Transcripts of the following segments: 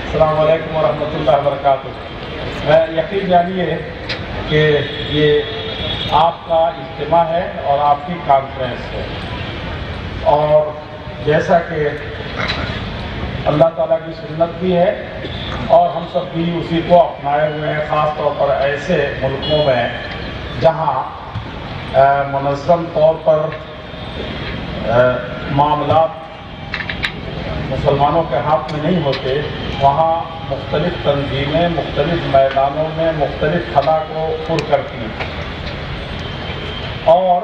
السلام علیکم ورحمۃ اللہ وبرکاتہ۔ یقین جانیے کہ یہ آپ کا اجتماع ہے اور آپ کی کانفرنس ہے، اور جیسا کہ اللہ تعالیٰ کی سنت بھی ہے اور ہم سب بھی اسی کو اپنائے ہوئے ہیں، خاص طور پر ایسے ملکوں میں جہاں منظم طور پر معاملات مسلمانوں کے ہاتھ میں نہیں ہوتے، وہاں مختلف تنظیمیں مختلف میدانوں میں مختلف خلا کو پر کرتی ہیں، اور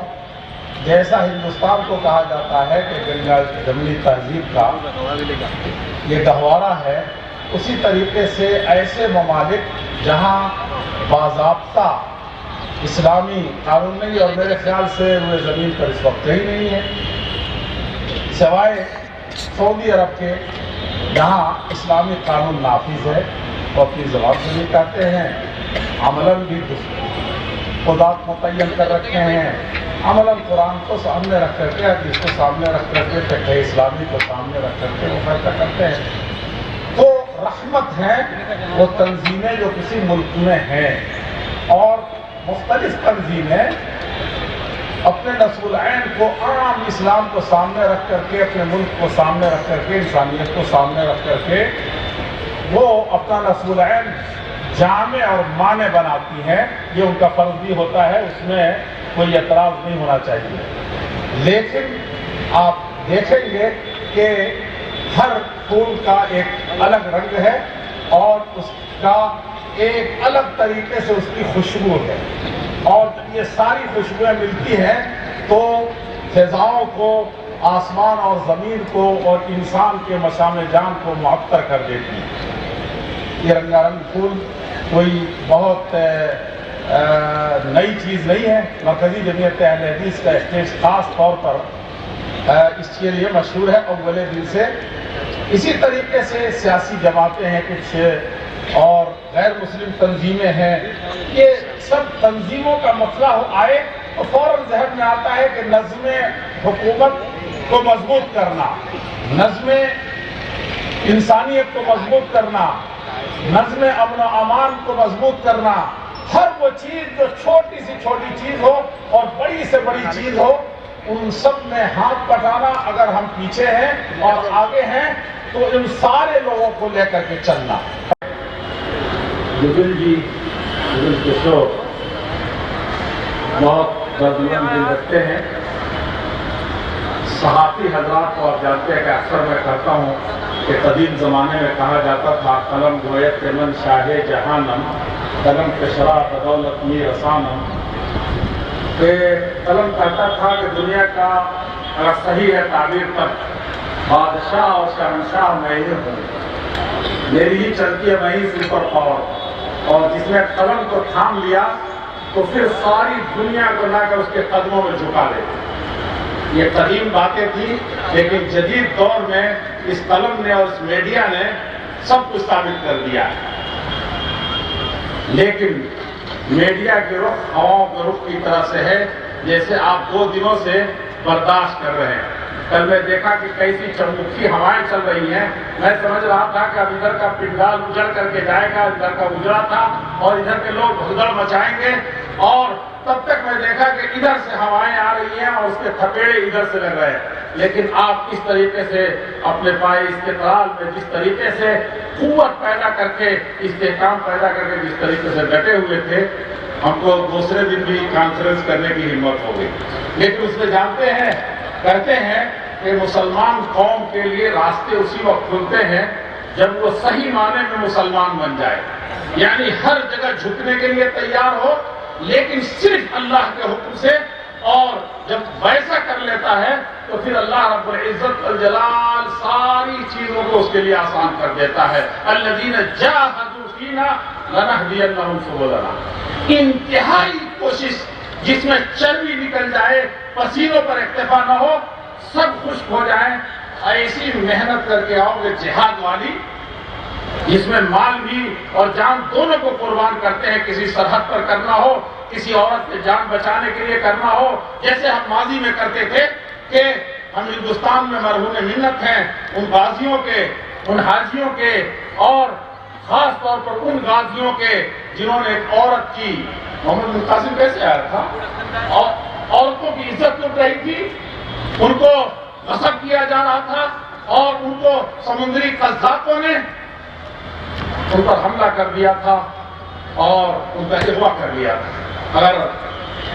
جیسا ہندوستان کو کہا جاتا ہے کہ گنگا جمنی تہذیب کا یہ گہوارہ ہے، اسی طریقے سے ایسے ممالک جہاں باضابطہ اسلامی قانون نہیں، اور میرے خیال سے روئے زمین پر اس وقت ہی نہیں ہے سوائے سعودی عرب کے، جہاں اسلامی قانون نافذ ہے، وہ اپنی زبان سے بھی کہتے ہیں، عملاً بھی خدات متعین کر رکھے ہیں، عملاً قرآن کو سامنے رکھ کر کے، حدیث کو سامنے رکھ کر کے، فقہ اسلامی کو سامنے رکھ کر کے وہ فیصلہ کرتے ہیں۔ تو رحمت ہے وہ تنظیمیں جو کسی ملک میں ہیں، اور مختلف تنظیمیں اپنے نصب العین کو عام اسلام کو سامنے رکھ کر کے، اپنے ملک کو سامنے رکھ کر کے، انسانیت کو سامنے رکھ کر کے وہ اپنا نصب العین جامع اور مانع بناتی ہیں۔ یہ ان کا فرض بھی ہوتا ہے، اس میں کوئی اعتراض نہیں ہونا چاہیے، لیکن آپ دیکھیں گے کہ ہر پھول کا ایک الگ رنگ ہے اور اس کا ایک الگ طریقے سے اس کی خوشبو ہے، اور جب یہ ساری خوشبوئیں ملتی ہیں تو فضاؤں کو، آسمان اور زمین کو اور انسان کے مشام جان کو معطر کر دیتی ہے۔ یہ رنگا رنگ پھول کوئی بہت نئی چیز نہیں ہے، مرکزی جمعیت اہل حدیث کا اسٹیج خاص طور پر اس کے لیے مشہور ہے اول دن سے۔ اسی طریقے سے سیاسی جماعتیں ہیں کچھ، اور غیر مسلم تنظیمیں ہیں، یہ سب تنظیموں کا مسئلہ آئے تو فوراً ذہن میں آتا ہے کہ نظم حکومت کو مضبوط کرنا، نظم انسانیت کو مضبوط کرنا، نظم امن و امان کو مضبوط کرنا، ہر وہ چیز جو چھوٹی سے چھوٹی چیز ہو اور بڑی سے بڑی چیز ہو، ان سب میں ہاتھ بٹانا۔ اگر ہم پیچھے ہیں اور آگے ہیں تو ان سارے لوگوں کو لے کر کے چلنا۔ جبل جی کے شو بہت دردمند دل رکھتے ہیں۔ صحافی حضرات کو آپ جانتے ہیں کہ اکثر میں کہتا ہوں کہ قدیم زمانے میں کہا جاتا تھا قلم گویت من شاہ جہانم، قلم کشرا بدولت می رسانم، کہ قلم کہتا تھا کہ دنیا کا اگر صحیح ہے تعبیر تب بادشاہ اور شہنشاہ میں ہی ہوں، میری ہی چلتی ہے، میں ہی سپر پاور، اور جس نے قلم کو تھام لیا تو پھر ساری دنیا کو لا کر اس کے قدموں میں جھکا دیتے۔ یہ قدیم باتیں تھیں، لیکن جدید دور میں اس قلم نے اور اس میڈیا نے سب کچھ ثابت کر دیا ہے۔ لیکن میڈیا کے رخ ہواؤں کے رخ کی طرح سے ہے، جیسے آپ 2 دنوں سے برداشت کر رہے ہیں۔ کل میں دیکھا کہ کیسی چمکی ہوائیں چل رہی ہیں، میں سمجھ رہا تھا کہ اب ادھر کا پنڈال اجڑ کر کے جائے گا، ادھر کا اجڑا تھا اور ادھر کے لوگ بھگدڑ مچائیں گے، اور تب تک میں دیکھا کہ ادھر سے ہوائیں آ رہی ہیں اور اس کے تھپیڑے ادھر سے لگ رہے ہیں۔ لیکن آپ اس طریقے سے اپنے پائے استقلال میں جس طریقے سے قوت پیدا کر کے، استحکام پیدا کر کے جس طریقے سے ڈٹے ہوئے تھے، ہم کو دوسرے دن بھی کانفرنس کرنے کی ہمت ہو گئی۔ لیکن اس میں جانتے ہیں، کہتے ہیں کہ مسلمان قوم کے لیے راستے اسی وقت کھلتے ہیں جب وہ صحیح معنی میں مسلمان بن جائے، یعنی ہر جگہ جھکنے کے لیے تیار ہو، لیکن صرف اللہ کے حکم سے، اور جب ویسا کر لیتا ہے تو پھر اللہ رب العزت الجلال ساری چیزوں کو اس کے لیے آسان کر دیتا ہے۔ الذین جاہدوا فینا لنہدینہم سبلنا، انتہائی کوشش جس میں چربی نکل جائے، پسینوں پر اکتفا نہ ہو، سب خشک ہو جائیں، ایسی محنت کر کے آؤ گے جہاد والی، جس میں مال بھی اور جان دونوں کو قربان کرتے ہیں، کسی سرحد پر کرنا ہو، کسی عورت کی جان بچانے کے لیے کرنا ہو، جیسے ہم ماضی میں کرتے تھے کہ ہم ہندوستان میں مرہون منت ہیں ان غازیوں کے ان حاجیوں کے اور خاص طور پر ان غازیوں کے جنہوں نے ایک عورت کی، محمد بن قاسم کیسے آیا تھا، عورتوں کی عزت لٹ رہی تھی، ان کو غصب کیا جا رہا تھا اور ان کو سمندری قذافوں نے ان پر حملہ کر دیا تھا اور ان کا اغوا کر لیا تھا۔ اگر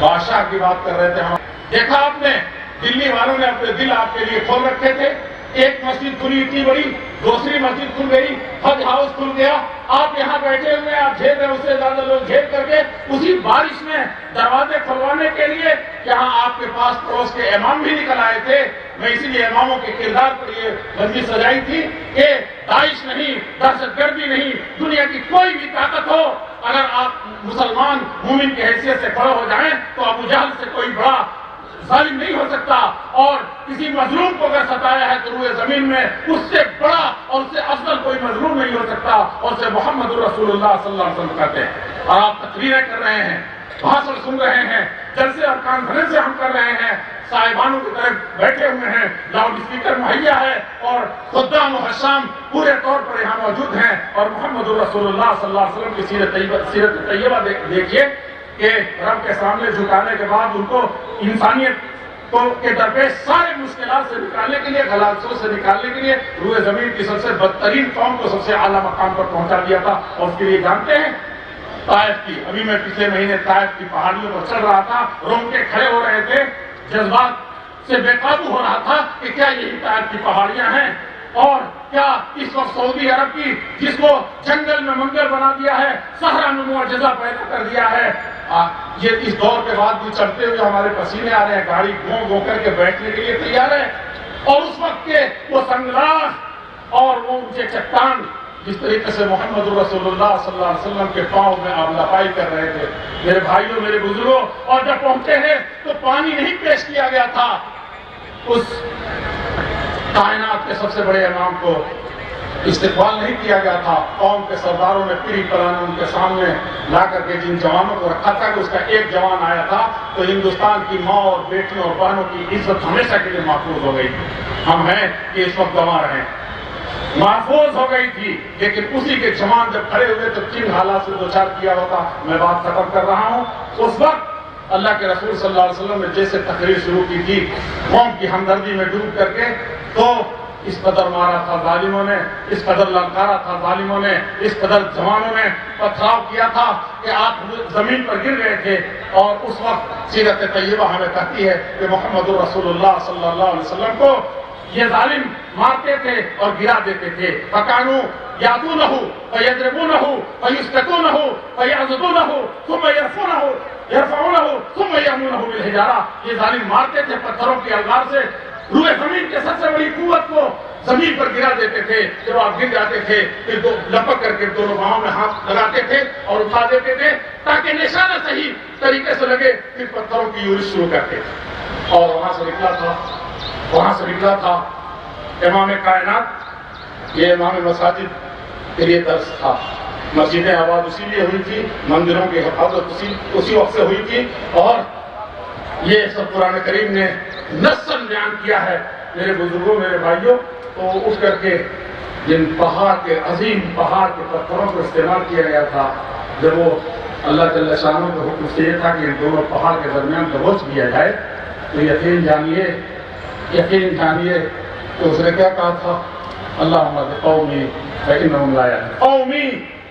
بادشاہ کی بات کر رہے تھے ہم، دیکھا آپ نے دلی والوں نے اپنے دل آپ کے لیے کھول رکھے تھے، ایک مسجد کھلی اتنی بڑی، دوسری مسجد کھل گئی، حج ہاؤس کھل گیا، آپ یہاں بیٹھے ہوئے آپ جھیل رہے، اس سے زیادہ لوگ جھیل کر کے اسی بارش میں دروازے کھلوانے کے لیے یہاں آپ کے پاس پڑوس کے امام بھی نکل آئے تھے۔ میں اسی لیے اماموں کے کردار پر یہ مسجد سجائی تھی کہ داعش نہیں، دہشت گردی نہیں، دنیا کی کوئی بھی طاقت ہو، اگر آپ مسلمان مومن کی حیثیت سے کھڑے ہو جائیں تو ابو جہل سے کوئی بڑا ظالم نہیں ہو سکتا، اور کسی مظلوم کو اگر ستایا ہے تو روئے زمین میں اس سے بڑا اور اس سے افضل کوئی مظلوم نہیں ہو سکتا، اور اسے محمد رسول اللہ صلی اللہ علیہ وسلم کہتے ہیں۔ اور آپ تقریریں کر رہے ہیں، بھاشن سن رہے ہیں، جلسے اور کانفرنس ہم کر رہے ہیں، صاحبانوں کی طرف بیٹھے ہوئے ہیں، لاؤڈ اسپیکر مہیا ہے اور خدام و حشام پورے طور پر یہاں موجود ہیں، اور محمد رسول اللہ صلی اللہ علیہ وسلم کی سیرت طیبہ دیکھیے کہ رب کے سامنے جھکانے کے بعد ان کو انسانیت کے درپیش سارے مشکلات سے نکالنے کے لیے، غلاظتوں سے نکالنے کے لیے روئے زمین کی سب سے بدترین قوم کو سب سے اعلیٰ مقام پر پہنچا دیا تھا۔ اور اس کے لیے جانتے ہیں طائف کی، ابھی میں پچھلے مہینے طائف کی پہاڑیوں پر چل رہا تھا، رونگٹے کھڑے ہو رہے تھے، جذبات سے بے قابو ہو رہا تھا کہ کیا یہی طائف کی پہاڑیاں ہیں، اور کیا اس وقت سعودی عرب کی جس کو جنگل میں منگل بنا دیا ہے، صحرا میں معجزہ پیدا کر دیا ہے، یہ اس دور کے بعد بھی چلتے ہوئے ہمارے پسینے آ رہے ہیں، گاڑی گھو کر کے بیٹھنے کے لیے تیار ہے، اور اس وقت کے وہ سنگلاخ اور وہ اونچے چٹان جس طریقے سے محمد رسول اللہ صلی اللہ علیہ وسلم کے پاؤں میں آپ لپائی کر رہے تھے، میرے بھائیوں، میرے بزرگوں، اور جب پہنچے ہیں تو پانی نہیں پیش کیا گیا تھا، اس کائنات کے سب سے بڑے امام کو استقبال نہیں کیا گیا تھا، قوم کے سرداروں نے پیری پرانے ان کے سامنے لا کر کے جن جوانوں کو رکھا تھا کہ اس کا ایک جوان آیا تھا تو ہندوستان کی ماں اور بیٹیوں اور بہنوں کی عزت ہمیشہ کے لیے محفوظ ہو گئی تھی۔ ہم ہیں کہ اس وقت گنوا رہے ہیں، محفوظ ہو گئی تھی، لیکن اسی کے جوان جب کھڑے ہوئے تو کن حالات سے دوچار کیا ہوتا۔ میں بات ختم کر رہا ہوں، اس وقت اللہ کے رسول صلی اللہ علیہ وسلم نے جیسے تقریر شروع کی تھی قوم کی ہمدردی میں ڈوب کر کے، تو اس قدر مارا تھا ظالموں نے، اس قدر للکارا تھا ظالموں نے، اس قدر جوانوں نے پتھراؤ کیا تھا کہ آپ زمین پر گر گئے تھے، اور اس وقت سیرت طیبہ ہمیں کہتی ہے کہ محمد رسول اللہ صلی اللہ علیہ وسلم کو یہ ظالم مارتے تھے اور گرا دیتے تھے۔ فَكَانُوا يَعْدُونَهُ فَيَضْرِبُونَهُ فَيُسْقِطُونَهُ فَيَعْضُدُونَهُ ثُمَّ يَرْفَعُونَهُ ثُمَّ يَرْمُونَهُ بِالْحِجَارَةِ، یہ ظالم مارتے تھے پتھروں کی الغار سے، روئے زمین کے سب سے بڑی قوت کو زمین پر گرا دیتے تھے، جب آپ گر جاتے تھے پھر لپک کر کے دونوں باہوں میں ہاتھ لگاتے تھے اور اٹھا دیتے تھے تاکہ نشانہ صحیح طریقے سے لگے، پھر پتھروں کی یورش شروع کرتے تھے، اور وہاں سے نکلا تھا امام کائنات۔ یہ امام مساجد کے لیے درس تھا، مسجدیں آباد اسی لیے ہوئی تھی، مندروں کی حفاظت اسی وقت سے ہوئی تھی، اور یہ سب قرآن کریم نے نصاً بیان کیا ہے۔ میرے بزرگوں، میرے بھائیوں، تو اٹھ کر کے جن پہاڑ کے عظیم پہاڑ کے پتھروں کو استعمال کیا گیا تھا، جب وہ اللہ جل شانہ کا حکم سے یہ تھا کہ ان دونوں پہاڑ کے درمیان دبوچ دیا جائے، تو یقین جانیے کہ اس نے کیا کہا تھا، اللہم قومی فإنہم لا یعلمون، قومی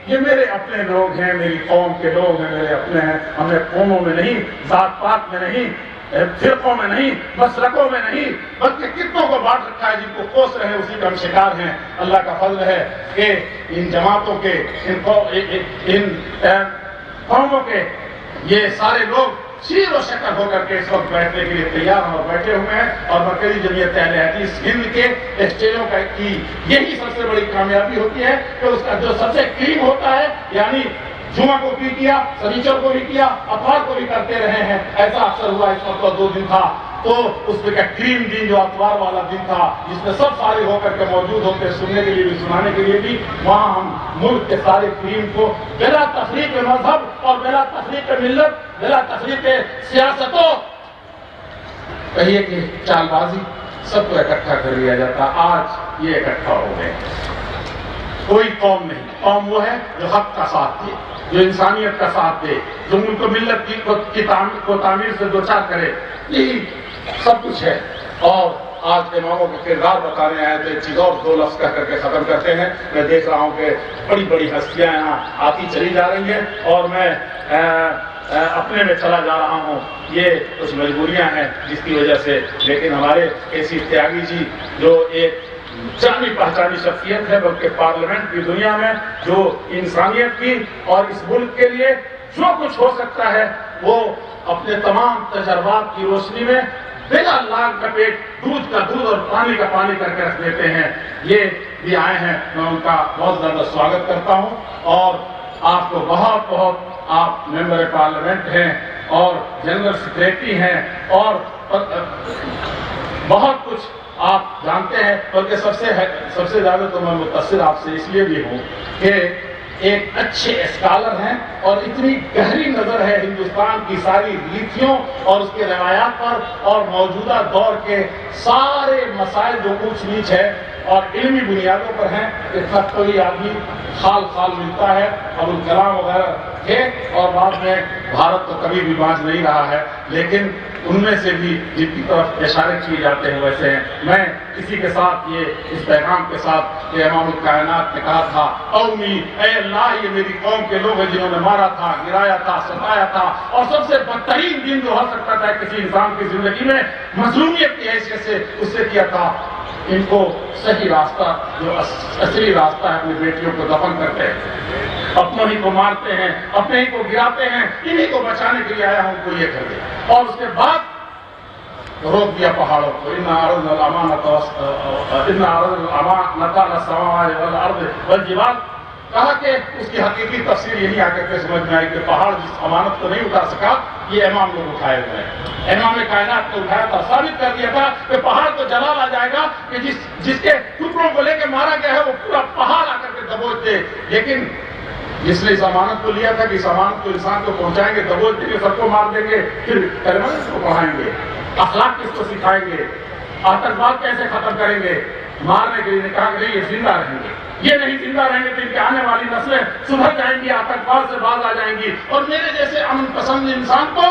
یہ میرے اپنے لوگ ہیں، میری قوم کے لوگ ہیں، میرے اپنے ہیں، ہمیں قوموں میں نہیں، ذات پات میں نہیں، فرقوں میں نہیں، مسلکوں میں نہیں، بلکہ کتنوں کو بانٹ رکھا ہے، جن کو کوس رہے ہیں اسی کا ہم شکار ہیں۔ اللہ کا فضل ہے کہ ان جماعتوں کے، ان قوموں کے یہ سارے لوگ شیر و شکر ہو کر کے اس وقت بیٹھنے کے لیے تیار ہیں اور بیٹھے ہوئے ہیں، اور مرکزی جمعیت اہل حدیث ہند کے اسٹیجوں کی یہی سب سے بڑی کامیابی ہوتی ہے کہ اس کا جو سب سے کریم ہوتا ہے، یعنی جمعہ کو بھی کیا، سنیچر کو بھی کیا، اتوار کو بھی کرتے رہے ہیں، ایسا اکثر ہوا اس وقت 2 دن تھا، تو اس میں کا کریم دن جو اتوار والا دن تھا جس میں سب فارغ ہو کر کے موجود ہوتے، سننے کے لیے بھی سنانے کے لیے بھی، وہاں ہم ملک کے سارے کریم کو بلا تفریق مذہب اور بلا تفریق ملت، بلا تفریق سیاستوں، کہیے کہ چال بازی، سب کو اکٹھا کر لیا جاتا۔ آج یہ اکٹھا ہو گئے، کوئی قوم نہیں، قوم وہ ہے جو حق کا ساتھ دے، جو انسانیت کا ساتھ دے، جو ملک و ملت کو تعمیر سے دوچار کرے، یہی سب کچھ ہے۔ اور آج کے اماموں کا کردار بتانے آئے تو ایک چیز اور دو لفظ کہہ کر کے ختم کرتے ہیں۔ میں دیکھ رہا ہوں کہ بڑی بڑی ہستیاں یہاں آتی چلی جا رہی ہیں اور میں اپنے میں چلا جا رہا ہوں، یہ کچھ مجبوریاں ہیں جس کی وجہ سے، لیکن ہمارے کیسی تیاگی جی جو ایک جانی پہچانی شخصیت ہے، بلکہ پارلیمنٹ کی دنیا میں جو انسانیت کی اور اس ملک کے لیے جو کچھ ہو سکتا ہے وہ اپنے تمام تجربات کی روشنی میں بلا لاگ کا پیٹ دودھ کا دودھ اور پانی کا پانی کر کے رکھ دیتے ہیں، یہ بھی آئے ہیں۔ میں ان کا بہت زیادہ سواگت کرتا ہوں اور آپ کو بہت بہت، آپ ممبر پارلیمنٹ ہیں اور جنرل سیکریٹری ہیں اور بہت کچھ آپ جانتے ہیں، بلکہ سب سے زیادہ تو میں متاثر آپ سے اس لیے بھی ہوں کہ ایک اچھے اسکالر ہیں اور اتنی گہری نظر ہے ہندوستان کی ساری ریتھیوں اور اس کے روایات پر اور موجودہ دور کے سارے مسائل جو اونچ نیچ ہے اور علمی بنیادوں پر ہیں۔ اتنا کوئی آدمی خال خال ملتا ہے، ابوالکلام وغیرہ تھے اور بعد میں بھارت تو کبھی بھی باز نہیں رہا ہے، لیکن ان میں سے بھی جن کی طرف اشارے کیے جاتے ہیں ویسے ہیں۔ میں اسی کے ساتھ اس پیغام کے ساتھ کہ امام الکائنات نے کہا تھا، قومی اے اللہ یہ میری قوم کے لوگ ہیں جنہوں نے مارا تھا، گرایا تھا، ستایا تھا، اور سب سے بدترین دن جو ہو سکتا تھا کسی انسان کی زندگی میں مظلومیت کی حیثیت سے اس سے کیا تھا۔ ان کو صحیح راستہ، جو اصلی راستہ ہے، اپنی بیٹیوں کو دفن کرتے ہیں، اپنوں ہی کو مارتے ہیں، اپنے ہی کو گراتے ہیں، انہی کو بچانے کے لیے آیا ہوں کو یہ کر دیا، اور اس کے بعد روک دیا پہاڑوں کو۔ ان عرضنا الامانۃ علی السماوات والارض والجبال، کہا کہ اس کی حقیقی تفسیر یہی آ کر کے سمجھ میں آئی کہ پہاڑ جس امانت کو نہیں اٹھا سکا یہ امام لوگ اٹھائے ہوئے ہیں۔ امام کائنات کو اٹھایا تھا، ثابت کر دیا تھا کہ پہاڑ کو جلال آ جائے گا کہ جس کے ٹکڑوں کو لے کے مارا گیا ہے وہ پورا پہاڑ آ کر کے دبوچ دے، لیکن جس نے اس امانت کو لیا تھا کہ اس امانت کو انسان کو پہنچائیں گے، دبوچ دیں گے، سب کو مار دیں گے، پھر کلمہ کس کو پڑھائیں گے، اخلاق کس کو سکھائیں گے، آتنکواد کیسے ختم کریں گے، مارنے کے لیے کہا کہ نہیں یہ زندہ رہیں گے، یہ نہیں زندہ رہیں گے تو ان کی آنے والی نسلیں سدھر جائیں گی، آتنکواد سے باز آ جائیں گی، اور میرے جیسے امن پسند انسان کو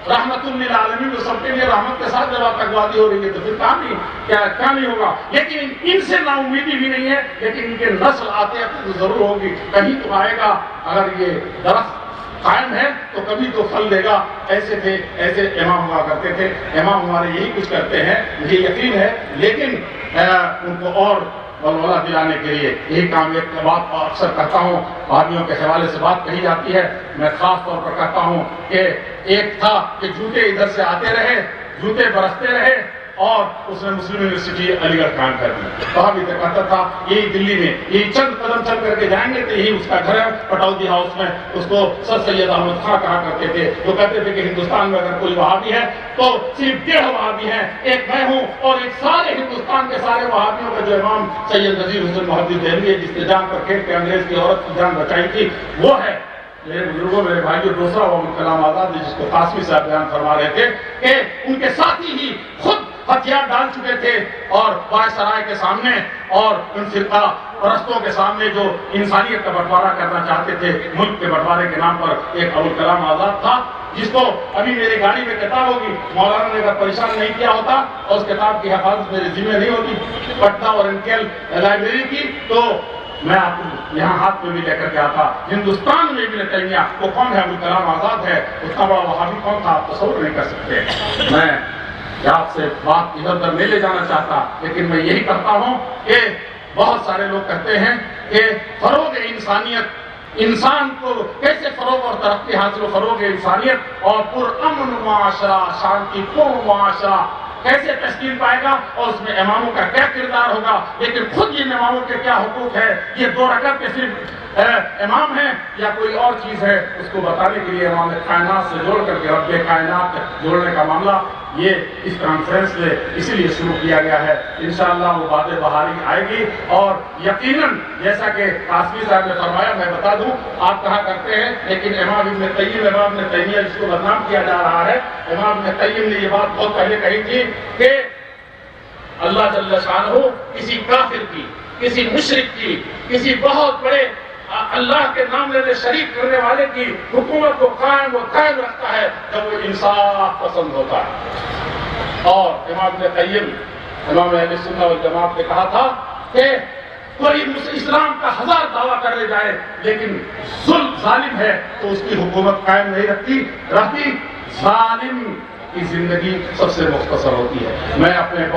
رحمت للعالمین کو سب کے لیے رحمت کے ساتھ جب آتنکوادی ہو رہی ہے تو پھر کیا نہیں ہوگا۔ لیکن ان سے نا امیدی بھی نہیں ہے، لیکن ان کے نسل آتے آتے تو ضرور ہوگی، کہیں تو آئے گا، اگر یہ درخت قائم ہے تو کبھی تو پھل دے گا۔ ایسے تھے، ایسے امام ہوا کرتے تھے، امام ہمارے یہی کچھ کرتے ہیں، مجھے یقین ہے، لیکن ان کو اور ولولہ دلانے کے لیے یہی کام، ایک بات اکثر کہتا ہوں، بھائیوں کے حوالے سے بات کہی جاتی ہے، میں خاص طور پر کہتا ہوں کہ ایک تھا کہ جوتے ادھر سے آتے رہے، جوتے برستے رہے، اور اس نے مسلم یونیورسٹی علی گڑھ قائم کر دی۔ وہاں بھی کہتا تھا یہی دلی میں یہی چند قدم چل کر کے جائیں گے تو یہی اس کا گھر ہے پٹودی ہاؤس میں، اس کو سر سید احمد خان کہا کرتے تھے۔ وہ کہتے تھے کہ ہندوستان میں اگر کوئی وہابی ہے تو صرف 1.5 وہابی ہیں، ایک میں ہوں اور ایک سارے ہندوستان کے سارے وہابیوں کا جو امام سید نذیر حسین محدث دہلوی ہے، جس نے جان پر کھیل کے انگریز کی عورت کی جان بچائی تھی، وہ ہے۔ میرے بزرگوں، میرے بھائیوں، دوسرا وہ کلام آزاد جس کو قاسمی صاحب بیان فرما رہے تھے کہ ان کے ساتھی ہی خود ہتھیار ڈال چکے تھے اور وائسرائے کے سامنے اور ان فرقہ پرستوں کے سامنے جو انسانیت کا بٹوارا کرنا چاہتے تھے ملک کے بٹوارے کے نام پر، ایک ابوالکلام آزاد تھا جس کو ابھی میری گاڑی میں کتاب ہوگی، مولانا نے اگر پریشان نہیں کیا ہوتا اور اس کتاب کی حفاظت میرے ذمہ نہیں ہوتی پٹنہ اور انکیل لائبریری کی، تو میں آپ کو یہاں ہاتھ میں بھی لے کر کے آتا۔ ہندوستان میں ابن تیمیہ وہ کون ہے؟ ابوالکلام آزاد ہے، اتنا بڑا وہابی کون تھا آپ تصور نہیں کر سکتے۔ میں آپ سے بات ادھر ادھر نہیں لے جانا چاہتا، لیکن میں یہی کہتا ہوں کہ بہت سارے لوگ کہتے ہیں کہ فروغ انسانیت، انسان کو کیسے فروغ اور ترقی حاصل ہو، فروغ انسانیت اور پرامن معاشرہ، شانتی پورن معاشرہ کیسے تشکیل پائے گا، اور اس میں اماموں کا کیا کردار ہوگا۔ لیکن خود یہ اماموں کے کیا حقوق ہے، یہ 2 رکعت کے صرف امام ہیں یا کوئی اور چیز ہے، اس کو بتانے کے لیے امام کائنات سے جوڑ کر کے رب کائنات جوڑنے کا معاملہ یہ اس کانفرنس میں اسی لیے شروع کیا گیا ہے۔ انشاءاللہ وہ باتیں بہاری آئے گی، اور یقیناً جیسا کہ قاسمی صاحب نے فرمایا، میں بتا دوں، آپ کہا کرتے ہیں لیکن امام ابن قیم، امام ابن تیمیہ جس کو بدنام کیا جا رہا ہے، امام ابن قیم نے یہ بات بہت پہلے کہی تھی کہ اللہ جل شانہ کسی کافر کی، کسی مشرک کی، کسی بہت بڑے اللہ کے نام لینے شریک کرنے والے کی حکومت کو قائم رکھتا ہے جب وہ انصاف پسند ہوتا ہے۔ اور امام ابن قیم، امام اہل سنت والجماعت نے کہا تھا کہ کوئی اسلام کا 1000 دعویٰ کر لے جائے لیکن ظالم ہے تو اس کی حکومت قائم نہیں رہتی، ظالم کی زندگی سب سے مختصر ہوتی ہے۔ میں اپنے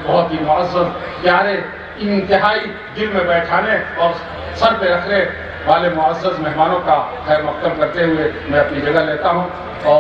بہت ہی معزز پیارے انتہائی دل میں بیٹھانے اور سر پہ رکھنے والے معزز مہمانوں کا خیر مقدم کرتے ہوئے میں اپنی جگہ لیتا ہوں اور